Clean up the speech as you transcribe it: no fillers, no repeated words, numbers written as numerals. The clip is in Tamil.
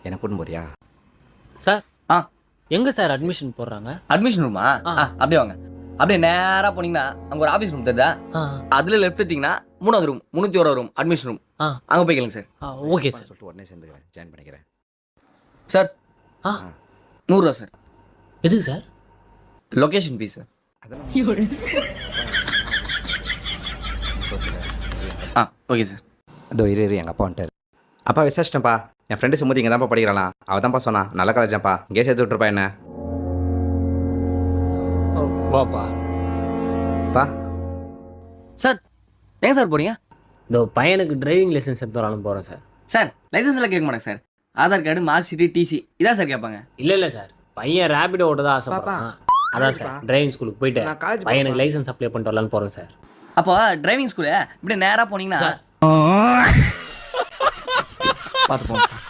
என்ன கூட்டின்னு போறியா? சார் ஆ எங்கே சார் அட்மிஷன் போடுறாங்க? அட்மிஷன் ரூமா? அப்படியே வாங்க. அப்படியே நேராக போனீங்கன்னா அங்கே ஒரு ஆஃபீஸ் ரூம் தெரியுதா? அதில் லெஃப்ட் எடுத்தீங்கன்னா 3வது ரூம் 301 ரூம் அட்மிஷன் ரூம். அங்கே போய் கேளுங்க சார். Okay sir. சொல்லிட்டு உடனே சேர்ந்துக்கிறேன், ஜாயின் பண்ணிக்கிறேன். சார் 100 ரூபா சார். எதுக்கு sir? Location fees sir. Okay sir. இதோ இரு எங்கள் அப்பா வந்துட்டார். அப்பா விசாரிச்சிட்டேன்ப்பா, என் ஃப்ரெண்டு சுமதி இங்கே தான்ப்பா படிக்கிறாளாம். அவள் தான்ப்பா சொன்னா நல்ல காலேஜாப்பா, இங்கே சேர்த்து விட்டுருப்பா என்ன. வாப்பா. பா சார் எங்கே சார் போறீங்க? இந்த பையனுக்கு டிரைவிங் லைசன்ஸ் எடுத்து வரலான்னு போகிறேன் சார். சார் லைசன்ஸ் எல்லாம் கேட்க மாட்டேங்க sir. Aadhaar card, mark sheet, TC இதான் சார் கேட்பாங்க. இல்லை சார், பையன் ரேபிடோ ஓட்ட தான் ஆசைப்படுறான். அதான் சார் டிரைவிங் ஸ்கூலுக்கு போயிட்டு பையனுக்கு லைசன்ஸ் அப்ளை பண்ணிட்டு வரலான்னு போகிறேன் சார். அப்போ டிரைவிங் ஸ்கூலு இப்படி நேராக போனீங்கன்னா பார்த்து போங்க சார்.